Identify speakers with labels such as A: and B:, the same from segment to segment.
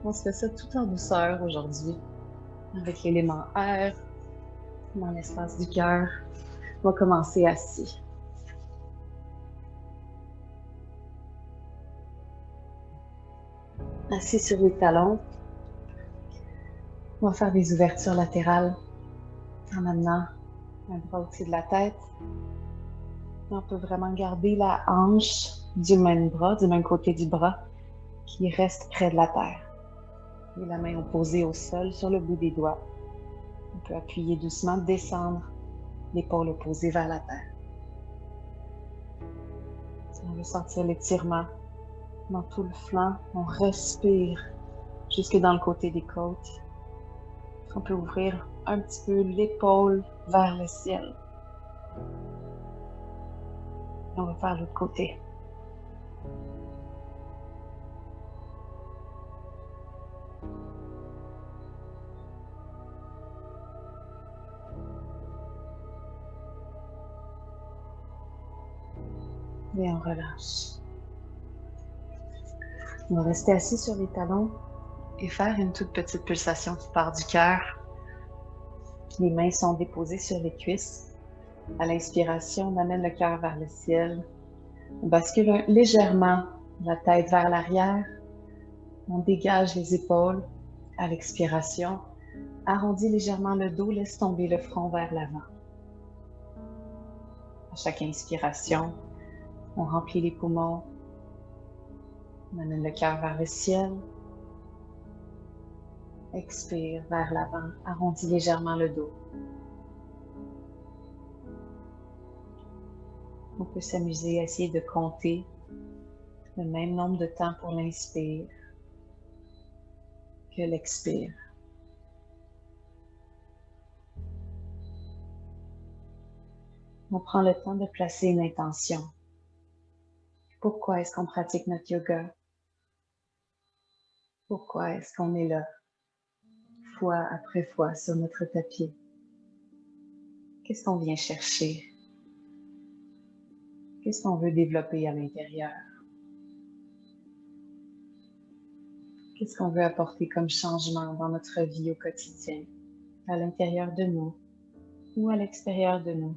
A: On se fait ça tout en douceur aujourd'hui, avec l'élément air, dans l'espace du cœur. On va commencer assis. Assis sur les talons. On va faire des ouvertures latérales en amenant un bras au-dessus de la tête. Et on peut vraiment garder la hanche du même bras, du même côté du bras, qui reste près de la terre. Et la main opposée au sol sur le bout des doigts. On peut appuyer doucement, descendre l'épaule opposée vers la terre. Si on veut sentir l'étirement dans tout le flanc, on respire jusque dans le côté des côtes. On peut ouvrir un petit peu l'épaule vers le ciel. Et on va faire l'autre côté. Et on relâche. On va rester assis sur les talons et faire une toute petite pulsation qui part du cœur. Les mains sont déposées sur les cuisses. À l'inspiration, on amène le cœur vers le ciel. On bascule légèrement la tête vers l'arrière. On dégage les épaules. À l'expiration, arrondis légèrement le dos, laisse tomber le front vers l'avant. À chaque inspiration, on remplit les poumons. On amène le cœur vers le ciel. Expire vers l'avant, arrondis légèrement le dos. On peut s'amuser à essayer de compter le même nombre de temps pour l'inspire que l'expire. On prend le temps de placer une intention. Pourquoi est-ce qu'on pratique notre yoga? Pourquoi est-ce qu'on est là, fois après fois, sur notre tapis? Qu'est-ce qu'on vient chercher? Qu'est-ce qu'on veut développer à l'intérieur? Qu'est-ce qu'on veut apporter comme changement dans notre vie au quotidien, à l'intérieur de nous ou à l'extérieur de nous?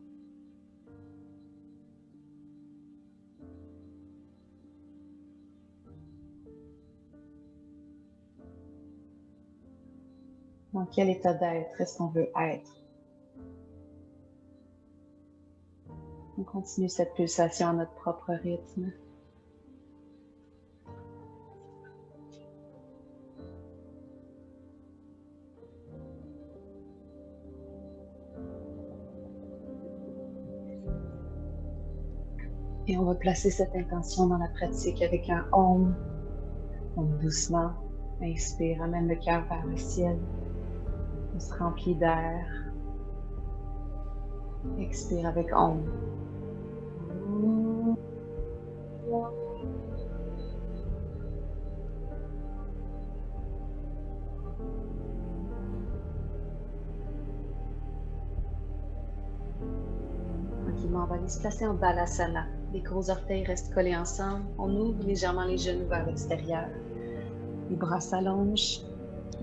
A: Dans quel état d'être est-ce qu'on veut être? On continue cette pulsation à notre propre rythme. Et on va placer cette intention dans la pratique avec un Om. Donc doucement, inspire, amène le cœur vers le ciel. On se remplit d'air. Expire avec Om. Tranquillement, on va aller se placer en Balasana. Les gros orteils restent collés ensemble. On ouvre légèrement les genoux vers l'extérieur. Les bras s'allongent,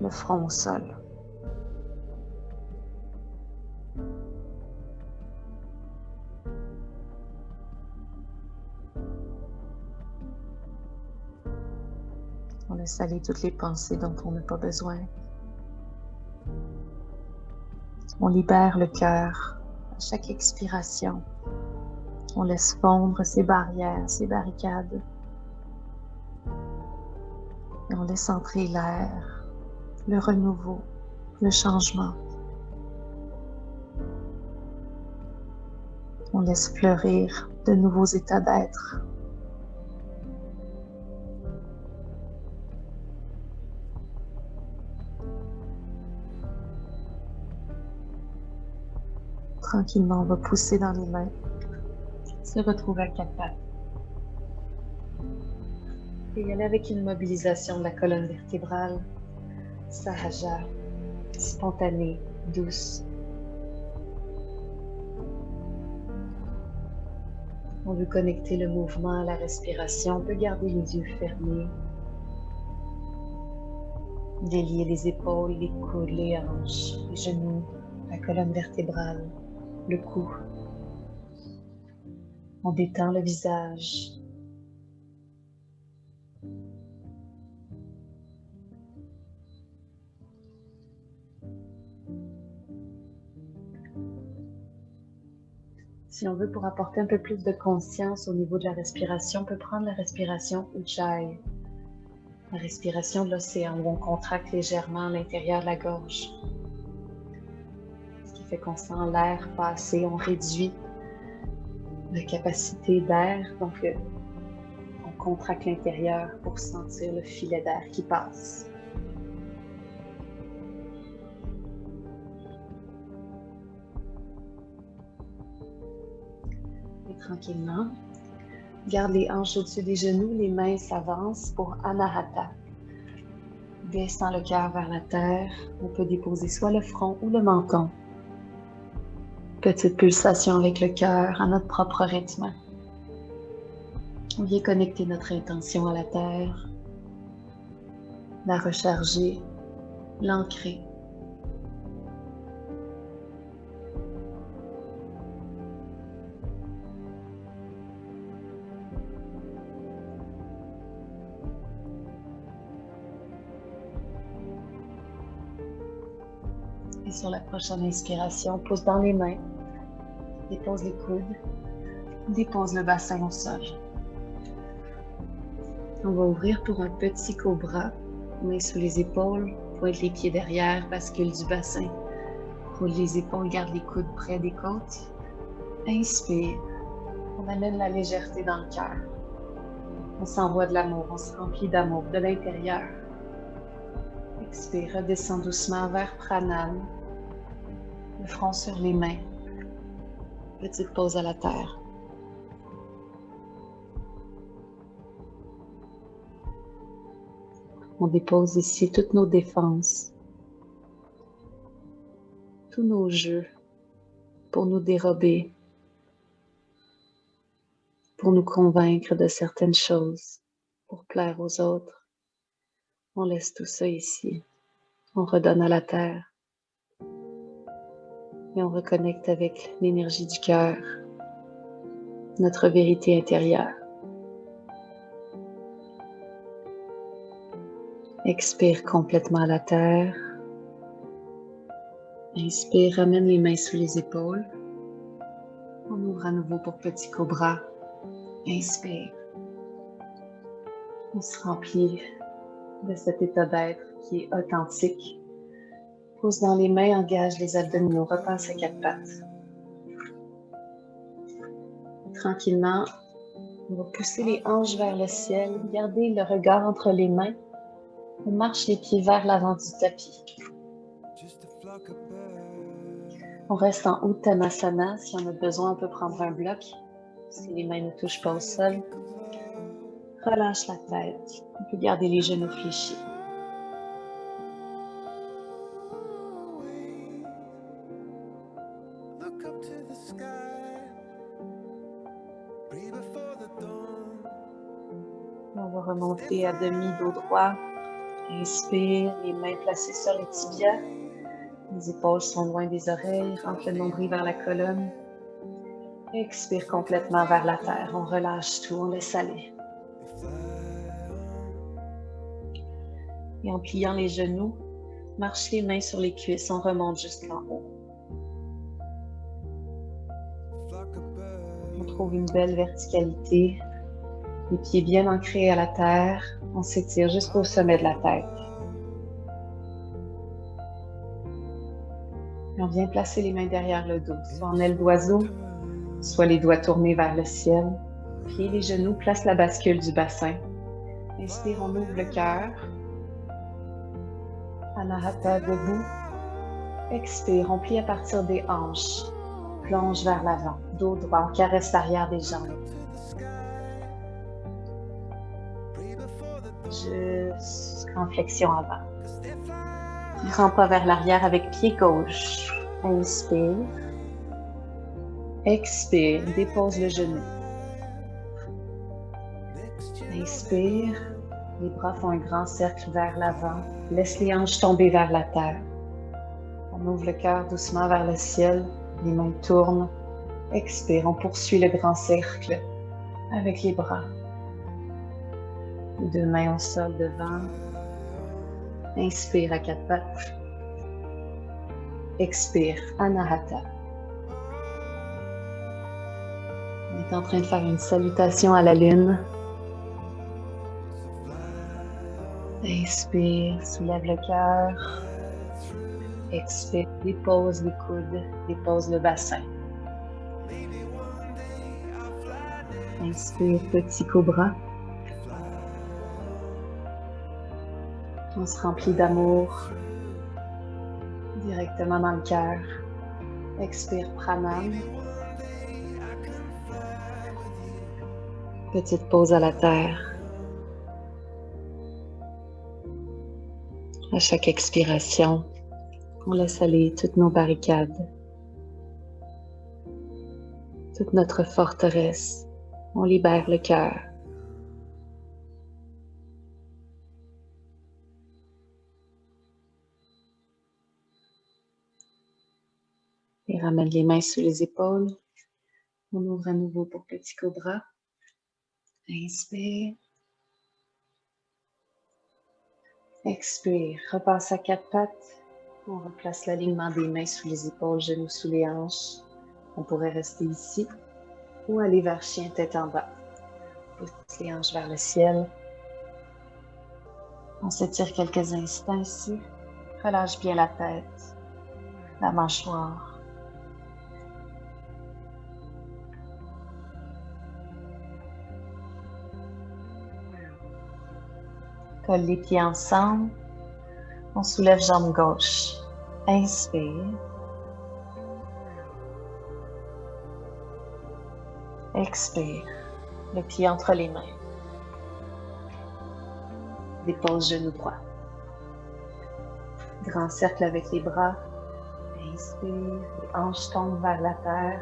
A: le front au sol. On laisse aller toutes les pensées dont on n'a pas besoin. On libère le cœur à chaque expiration. On laisse fondre ces barrières, ces barricades. Et on laisse entrer l'air, le renouveau, le changement. On laisse fleurir de nouveaux états d'être. Tranquillement, on va pousser dans les mains, se retrouver à quatre pattes. Et y aller avec une mobilisation de la colonne vertébrale, Sahaja, spontanée, douce. On veut connecter le mouvement à la respiration, on peut garder les yeux fermés. Déliez les épaules, les coudes, les hanches, les genoux, la colonne vertébrale, le cou. On détend le visage. Si on veut, pour apporter un peu plus de conscience au niveau de la respiration, on peut prendre la respiration Ujjayi, la respiration de l'océan, où on contracte légèrement l'intérieur de la gorge. Ce qui fait qu'on sent l'air passer, on réduit la capacité d'air, donc on contracte l'intérieur pour sentir le filet d'air qui passe. Et tranquillement, garde les hanches au-dessus des genoux, les mains s'avancent pour Anahata. Baissant le cœur vers la terre, on peut déposer soit le front ou le menton. Petite pulsation avec le cœur à notre propre rythme. On vient connecter notre intention à la terre, la recharger, l'ancrer. Et sur la prochaine inspiration, pousse dans les mains, dépose les coudes, dépose le bassin au sol. On va ouvrir pour un petit cobra, mains sous les épaules, pointe les pieds derrière, bascule du bassin. Roule les épaules, garde les coudes près des côtes. Inspire, on amène la légèreté dans le cœur. On s'envoie de l'amour, on se remplit d'amour de l'intérieur. Expire, redescend doucement vers Pranam. Le front sur les mains. Petite pause à la terre. On dépose ici toutes nos défenses, tous nos jeux pour nous dérober, pour nous convaincre de certaines choses, pour plaire aux autres. On laisse tout ça ici. On redonne à la terre. Et on reconnecte avec l'énergie du cœur, notre vérité intérieure. Expire complètement à la terre. Inspire, ramène les mains sous les épaules. On ouvre à nouveau pour petit cobra. Inspire. On se remplit de cet état d'être qui est authentique. Pousse dans les mains, engage les abdominaux, repasse à quatre pattes. Tranquillement, on va pousser les hanches vers le ciel, garder le regard entre les mains. On marche les pieds vers l'avant du tapis. On reste en Uttanasana. Si on a besoin, on peut prendre un bloc. Si les mains ne touchent pas au sol. Relâche la tête. On peut garder les genoux fléchis. On va remonter à demi dos droit. Inspire, les mains placées sur les tibias. Les épaules sont loin des oreilles. Rentre le nombril vers la colonne. Expire complètement vers la terre. On relâche tout, on laisse aller. Et en pliant les genoux, marche les mains sur les cuisses. On remonte jusqu'en haut. On trouve une belle verticalité. Les pieds bien ancrés à la terre. On s'étire jusqu'au sommet de la tête. Et on vient placer les mains derrière le dos, soit en aile d'oiseau, soit les doigts tournés vers le ciel. Plie les genoux, place la bascule du bassin. Inspire, on ouvre le cœur. Anahata debout. Expire, on plie à partir des hanches. Plonge vers l'avant, dos droit, on caresse l'arrière des jambes. Jusqu'en flexion avant. Grand pas vers l'arrière avec pied gauche. Inspire. Expire, dépose le genou. Inspire. Les bras font un grand cercle vers l'avant. Laisse les hanches tomber vers la terre. On ouvre le cœur doucement vers le ciel. Les mains tournent. Expire, on poursuit le grand cercle avec les bras. Les deux mains au sol devant. Inspire à quatre pattes. Expire, Anahata. On est en train de faire une salutation à la lune. Inspire, soulève le cœur. Expire, dépose les coudes, dépose le bassin. Inspire, petit cobra. On se remplit d'amour directement dans le cœur. Expire, pranam. Petite pause à la terre. À chaque expiration, on laisse aller toutes nos barricades, toute notre forteresse. On libère le cœur. Et ramène les mains sous les épaules. On ouvre à nouveau pour petit cobra. Inspire. Expire. Repasse à quatre pattes. On replace l'alignement des mains sous les épaules, genoux sous les hanches. On pourrait rester ici ou aller vers chien tête en bas. Pousse les hanches vers le ciel. On s'étire quelques instants ici. Relâche bien la tête, la mâchoire. Colle les pieds ensemble. On soulève jambe gauche. Inspire. Expire. Le pied entre les mains. Dépose genou droit. Grand cercle avec les bras. Inspire. Les hanches tombent vers la terre.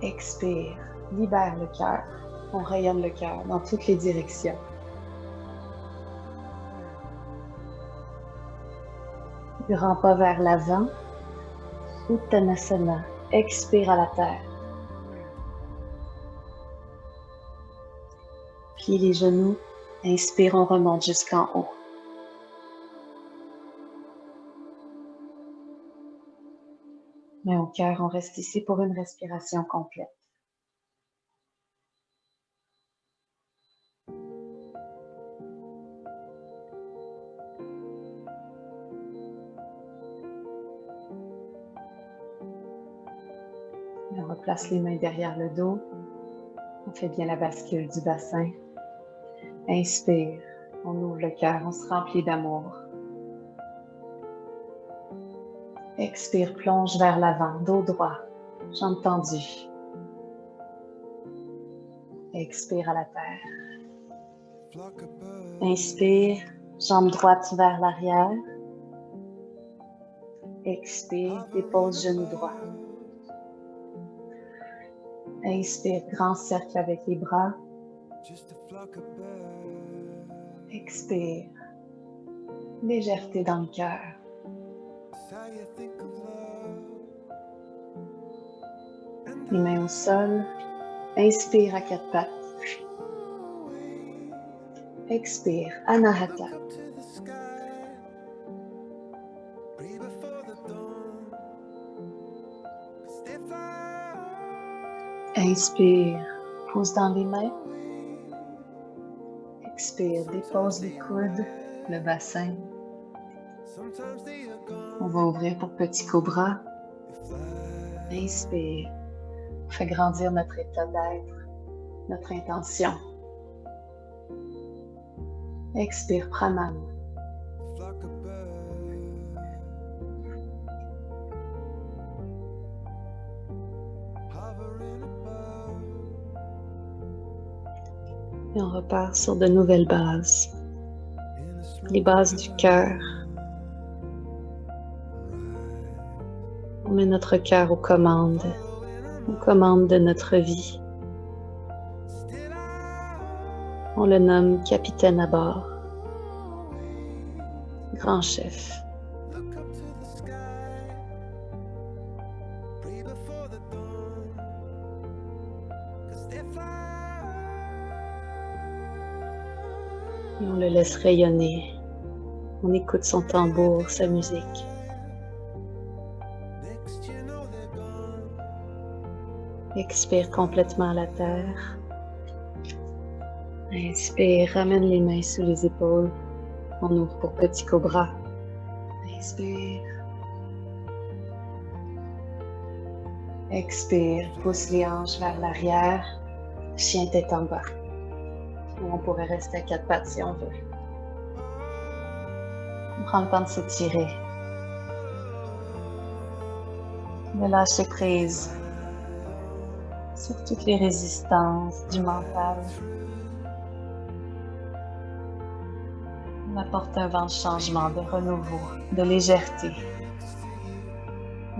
A: Expire. Libère le cœur. On rayonne le cœur dans toutes les directions. Grand pas vers l'avant. Uttanasana. Expire à la terre. Plie les genoux. Inspire, on remonte jusqu'en haut. Main au cœur, on reste ici pour une respiration complète. Et on replace les mains derrière le dos. On fait bien la bascule du bassin. Inspire, on ouvre le cœur, on se remplit d'amour. Expire, plonge vers l'avant, dos droit, jambes tendues. Expire à la terre. Inspire, jambe droite vers l'arrière. Expire, dépose genou droit. Inspire, grand cercle avec les bras. Expire, légèreté dans le cœur. Les mains au sol. Inspire à quatre pattes. Expire, Anahata. Inspire, pousse dans les mains. Expire, dépose les coudes, le bassin. On va ouvrir pour petit cobra. Inspire, on fait grandir notre état d'être, notre intention. Expire, pranam. Et on repart sur de nouvelles bases. Les bases du cœur. On met notre cœur aux commandes de notre vie. On le nomme capitaine à bord, grand chef. Et on le laisse rayonner. On écoute son tambour, sa musique. Expire complètement à la terre. Inspire, ramène les mains sous les épaules. On ouvre pour petit cobra. Inspire. Expire, pousse les hanches vers l'arrière. Chien tête en bas. Ou on pourrait rester à quatre pattes si on veut. On prend le temps de s'étirer. De lâcher prise sur toutes les résistances du mental. On apporte un vent de changement, de renouveau, de légèreté.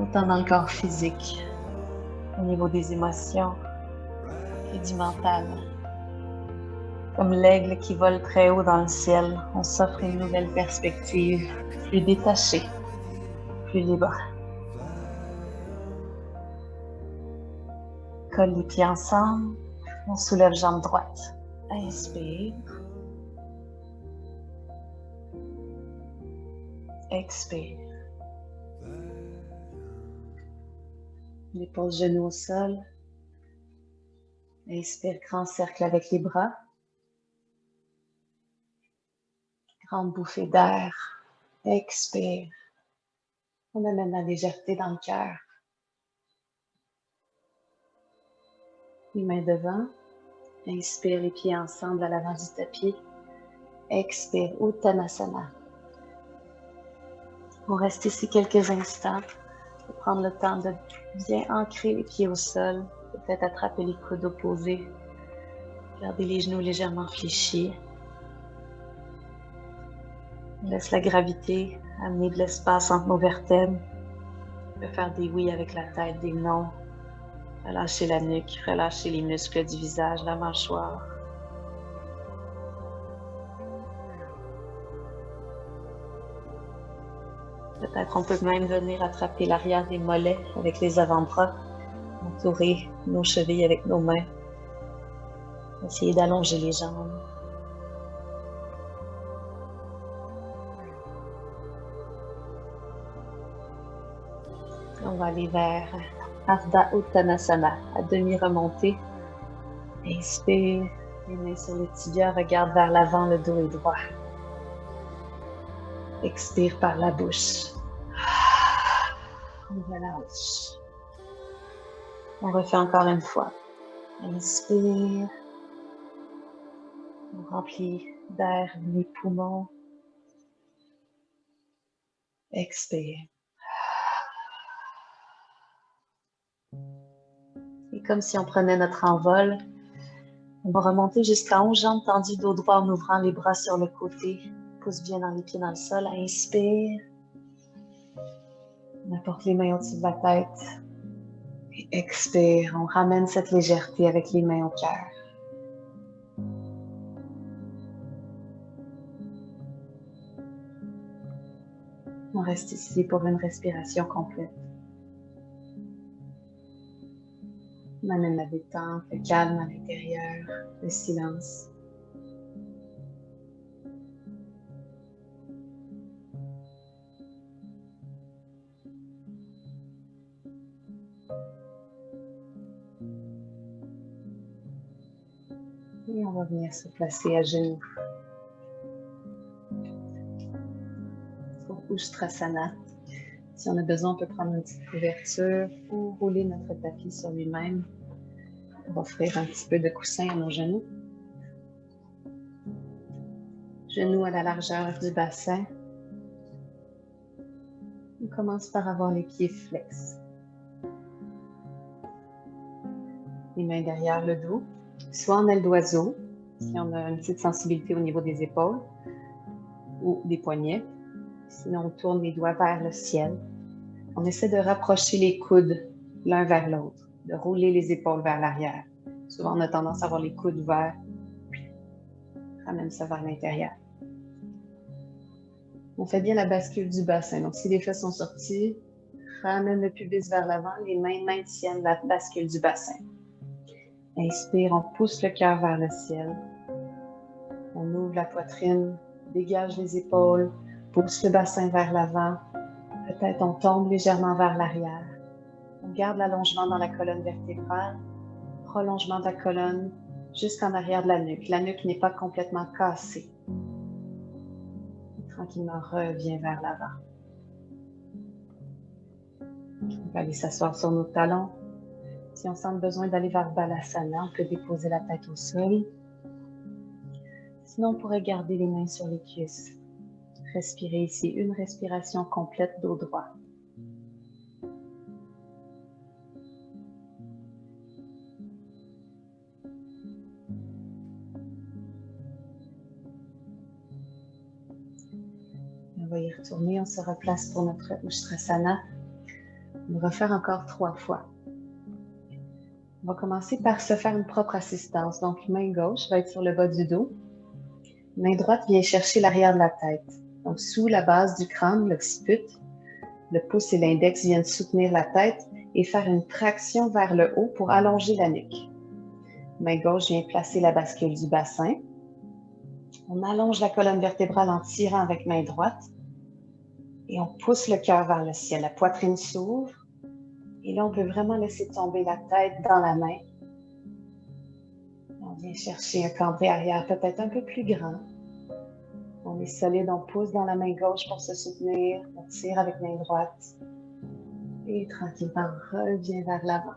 A: Autant dans le corps physique, au niveau des émotions et du mental. Comme l'aigle qui vole très haut dans le ciel, on s'offre une nouvelle perspective, plus détachée, plus libre. Colle les pieds ensemble, on soulève jambe droite. Inspire. Expire. Dépose genoux au sol. Inspire, grand cercle avec les bras. Grande bouffée d'air. Expire. On amène la légèreté dans le cœur. Les mains devant. Inspire les pieds ensemble à l'avant du tapis. Expire, Uttanasana. On reste ici quelques instants pour prendre le temps de bien ancrer les pieds au sol. Peut-être attraper les coudes opposés. Garder les genoux légèrement fléchis. Laisse la gravité amener de l'espace entre nos vertèbres. On peut faire des oui avec la tête, des non. Relâcher la nuque, relâcher les muscles du visage, la mâchoire. Peut-être on peut même venir attraper l'arrière des mollets avec les avant-bras, entourer nos chevilles avec nos mains. Essayer d'allonger les jambes. On va aller vers Ardha Uttanasana, à demi remontée. Inspire, les mains sur les tibias, regarde vers l'avant, le dos est droit. Expire par la bouche. On relâche. On refait encore une fois. Inspire. On remplit d'air les poumons. Expire. Et comme si on prenait notre envol, on va remonter jusqu'à 11 jambes tendues dos droit en ouvrant les bras sur le côté. Pousse bien dans les pieds dans le sol. Inspire. On apporte les mains au-dessus de la tête. Et expire. On ramène cette légèreté avec les mains au cœur. On reste ici pour une respiration complète. On amène la détente, le calme à l'intérieur, le silence. Et on va venir se placer à genoux. Pour Ustrasana. Si on a besoin, on peut prendre une petite couverture ou rouler notre tapis sur lui-même pour offrir un petit peu de coussin à nos genoux. Genoux à la largeur du bassin. On commence par avoir les pieds flex. Les mains derrière le dos, soit en aile d'oiseau, si on a une petite sensibilité au niveau des épaules ou des poignets. Sinon, on tourne les doigts vers le ciel. On essaie de rapprocher les coudes l'un vers l'autre, de rouler les épaules vers l'arrière. Souvent, on a tendance à avoir les coudes ouverts. Ramène ça vers l'intérieur. On fait bien la bascule du bassin. Donc, si les fesses sont sorties, ramène le pubis vers l'avant. Les mains maintiennent la bascule du bassin. Inspire, on pousse le cœur vers le ciel. On ouvre la poitrine, dégage les épaules, pousse le bassin vers l'avant. Peut-être on tombe légèrement vers l'arrière. On garde l'allongement dans la colonne vertébrale, prolongement de la colonne jusqu'en arrière de la nuque. La nuque n'est pas complètement cassée. Tranquillement, reviens vers l'avant. On va aller s'asseoir sur nos talons. Si on sent le besoin d'aller vers Balasana, on peut déposer la tête au sol. Sinon, on pourrait garder les mains sur les cuisses. Respirez ici, une respiration complète dos droit. On va y retourner, on se replace pour notre Ustrasana. On va refaire encore 3 fois. On va commencer par se faire une propre assistance. Donc, main gauche va être sur le bas du dos. Main droite vient chercher l'arrière de la tête. Donc, sous la base du crâne, l'occiput, le pouce et l'index viennent soutenir la tête et faire une traction vers le haut pour allonger la nuque. Main gauche vient placer la bascule du bassin. On allonge la colonne vertébrale en tirant avec main droite. Et on pousse le cœur vers le ciel. La poitrine s'ouvre. Et là, on peut vraiment laisser tomber la tête dans la main. On vient chercher un cambré arrière peut-être un peu plus grand. On est solide, on pousse dans la main gauche pour se soutenir. On tire avec main droite. Et tranquillement, on revient vers l'avant.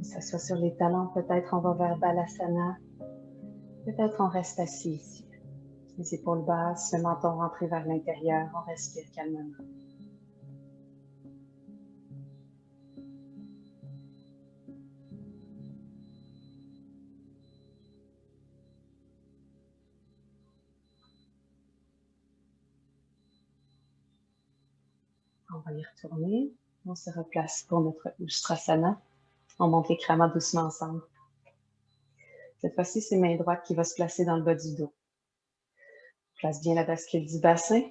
A: On s'assoit sur les talons. Peut-être on va vers Balasana. Peut-être on reste assis ici. Les épaules basses, le menton rentré vers l'intérieur. On respire calmement. On va y retourner. On se replace pour notre Ustrasana. On monte les kramas doucement ensemble. Cette fois-ci, c'est main droite qui va se placer dans le bas du dos. Place bien la bascule du bassin.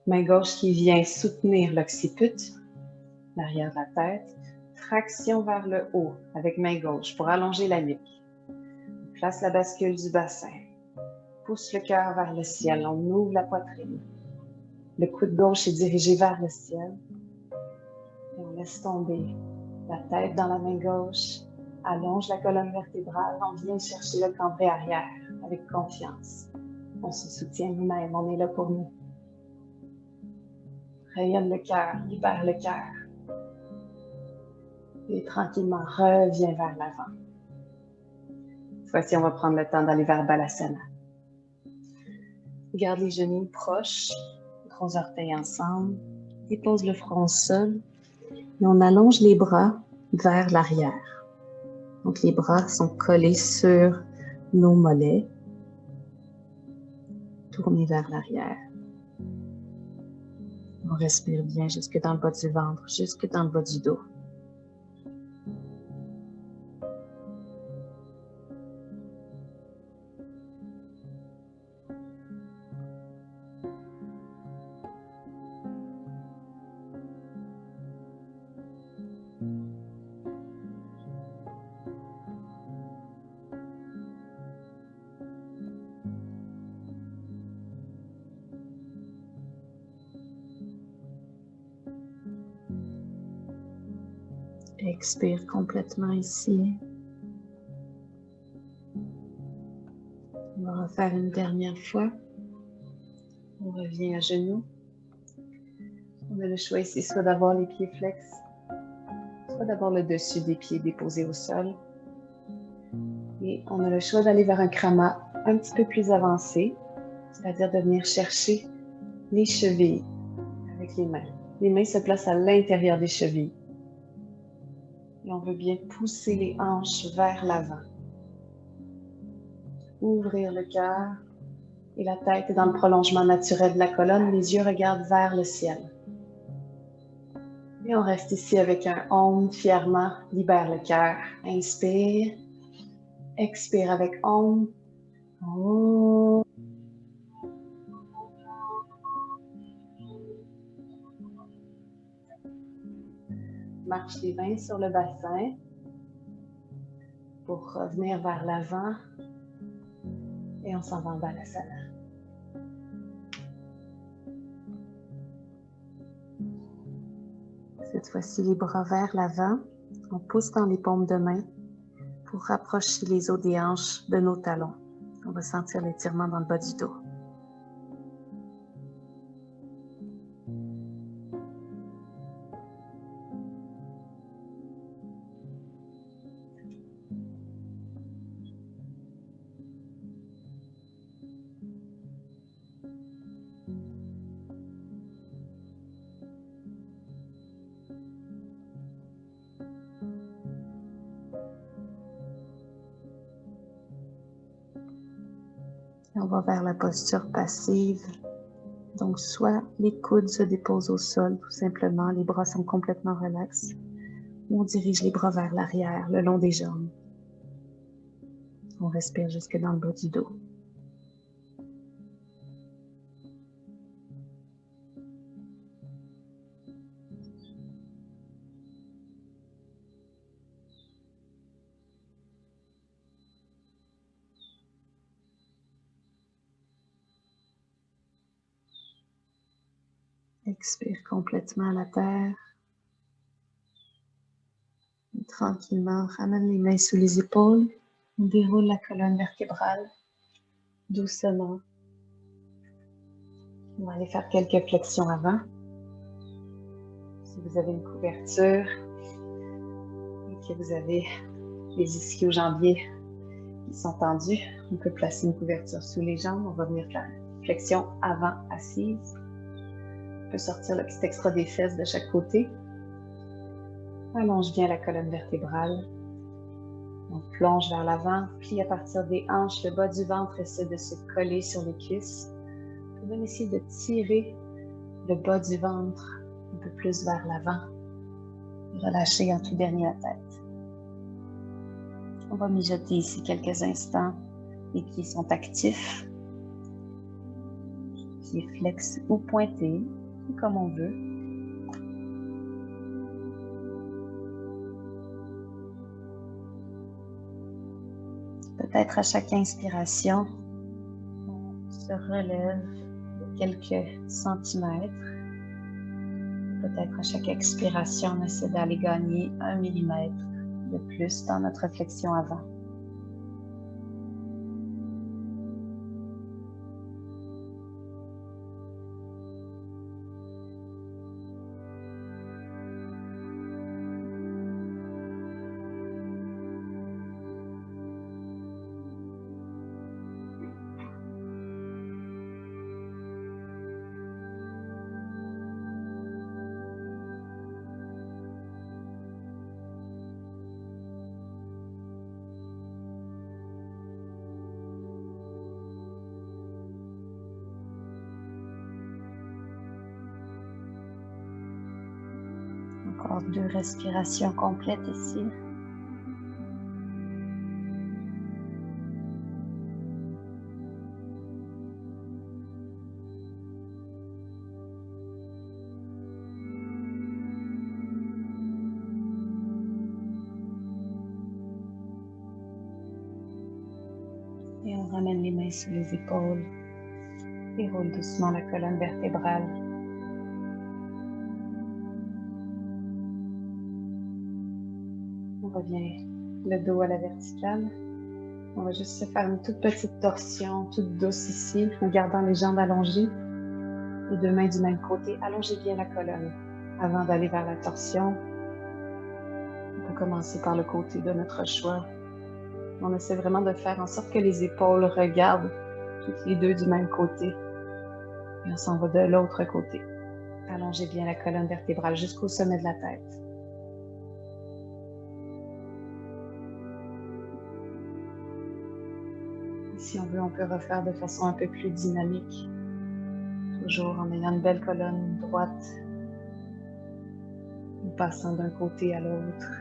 A: Main gauche qui vient soutenir l'occiput, l'arrière de la tête. Traction vers le haut avec main gauche pour allonger la nuque. Place la bascule du bassin. Pousse le cœur vers le ciel. On ouvre la poitrine. Le coude gauche est dirigé vers le ciel. Et on laisse tomber la tête dans la main gauche. Allonge la colonne vertébrale. On vient chercher le cambré arrière avec confiance. On se soutient nous-mêmes. On est là pour nous. Rayonne le cœur. Libère le cœur. Et tranquillement, reviens vers l'avant. Cette fois-ci, on va prendre le temps d'aller vers Balasana. Garde les genoux proches. Gros orteils ensemble. Dépose le front au sol. Et on allonge les bras vers l'arrière. Donc, les bras sont collés sur nos mollets. Tournez vers l'arrière. On respire bien jusque dans le bas du ventre, jusque dans le bas du dos. Expire complètement ici. On va refaire une dernière fois. On revient à genoux. On a le choix ici soit d'avoir les pieds flex, soit d'avoir le dessus des pieds déposés au sol. Et on a le choix d'aller vers un krama un petit peu plus avancé, c'est-à-dire de venir chercher les chevilles avec les mains. Les mains se placent à l'intérieur des chevilles. Et on veut bien pousser les hanches vers l'avant. Ouvrir le cœur et la tête est dans le prolongement naturel de la colonne. Les yeux regardent vers le ciel. Et on reste ici avec un Om fièrement. Libère le cœur. Inspire. Expire avec Om. Om. Marche les mains sur le bassin pour revenir vers l'avant et on s'en va en Balasana. Cette fois-ci, les bras vers l'avant, on pousse dans les paumes de main pour rapprocher les os des hanches de nos talons. On va sentir l'étirement dans le bas du dos. Et on va vers la posture passive. Donc, soit les coudes se déposent au sol, tout simplement, les bras sont complètement relax, ou on dirige les bras vers l'arrière, le long des jambes. On respire jusque dans le bas du dos. Expire complètement à la terre. Et tranquillement, ramène les mains sous les épaules. On déroule la colonne vertébrale doucement. On va aller faire quelques flexions avant. Si vous avez une couverture et que vous avez les ischio-jambiers qui sont tendus, on peut placer une couverture sous les jambes. On va venir faire une flexion avant assise. On peut sortir le petit extra des fesses de chaque côté. Allonge bien la colonne vertébrale. On plonge vers l'avant, plie à partir des hanches, le bas du ventre essaie de se coller sur les cuisses. On peut même essayer de tirer le bas du ventre un peu plus vers l'avant. Relâcher en tout dernier la tête. On va mijoter ici quelques instants. Les pieds sont actifs. Pieds flex ou pointés, comme on veut. Peut-être à chaque inspiration, on se relève de quelques centimètres. Peut-être à chaque expiration, on essaie d'aller gagner 1 millimètre de plus dans notre flexion avant. Encore 2 respirations complètes ici. Et on ramène les mains sous les épaules. Et roule doucement la colonne vertébrale. On revient le dos à la verticale. On va juste se faire une toute petite torsion, toute douce ici, en gardant les jambes allongées. Les 2 mains du même côté. Allongez bien la colonne. Avant d'aller vers la torsion, on peut commencer par le côté de notre choix. On essaie vraiment de faire en sorte que les épaules regardent toutes les 2 du même côté. Et on s'en va de l'autre côté. Allongez bien la colonne vertébrale jusqu'au sommet de la tête. Si on veut, on peut refaire de façon un peu plus dynamique. Toujours en ayant une belle colonne droite. En passant d'un côté à l'autre.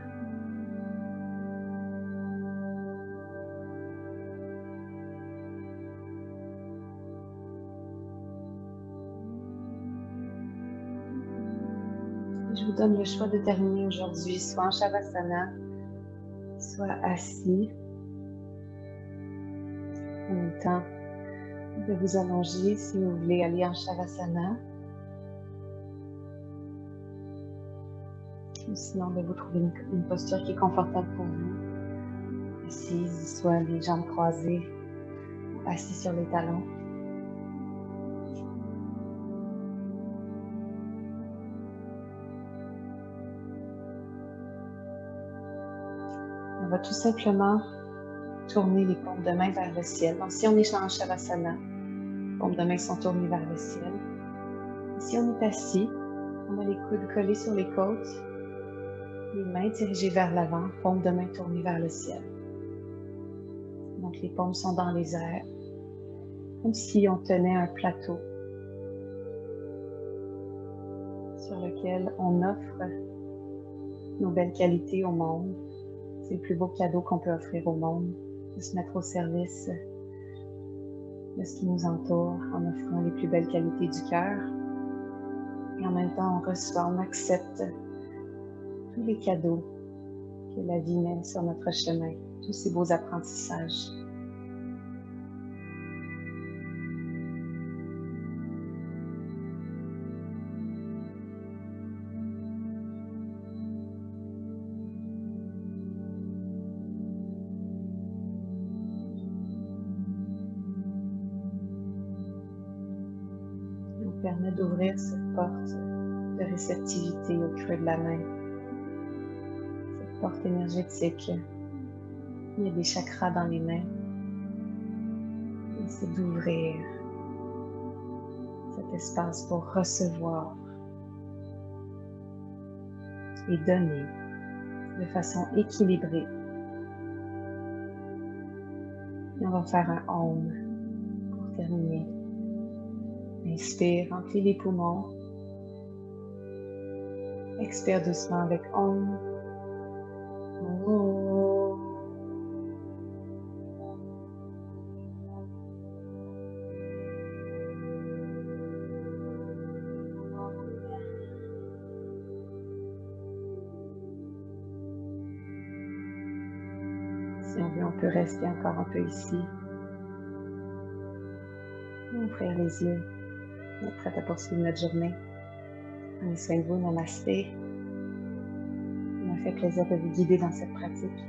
A: vous donne le choix de terminer aujourd'hui, soit en Shavasana, soit assis. Prenez le temps de vous allonger si vous voulez aller en Shavasana. Ou sinon, de vous trouver une posture qui est confortable pour vous. Assise, soit les jambes croisées, ou assis sur les talons. On va tout simplement tourner les paumes de main vers le ciel. Donc, si on est en Shavasana, les paumes de main sont tournées vers le ciel. Et si on est assis, on a les coudes collés sur les côtes, les mains dirigées vers l'avant, paumes de main tournées vers le ciel. Donc, les paumes sont dans les airs, comme si on tenait un plateau sur lequel on offre nos belles qualités au monde. C'est le plus beau cadeau qu'on peut offrir au monde, de se mettre au service de ce qui nous entoure en offrant les plus belles qualités du cœur. Et en même temps, on reçoit, on accepte tous les cadeaux que la vie met sur notre chemin, tous ces beaux apprentissages. Permet d'ouvrir cette porte de réceptivité au creux de la main. Cette porte énergétique. Il y a des chakras dans les mains. Et c'est d'ouvrir cet espace pour recevoir et donner de façon équilibrée. Et on va faire un Om pour terminer. Inspire, remplis les poumons. Expire doucement avec Om. Si on veut, on peut rester encore un peu ici. Ouvrir les yeux. On est prêt à poursuivre notre journée. Prenez soin de vous, namasté. Il m'a fait plaisir de vous guider dans cette pratique.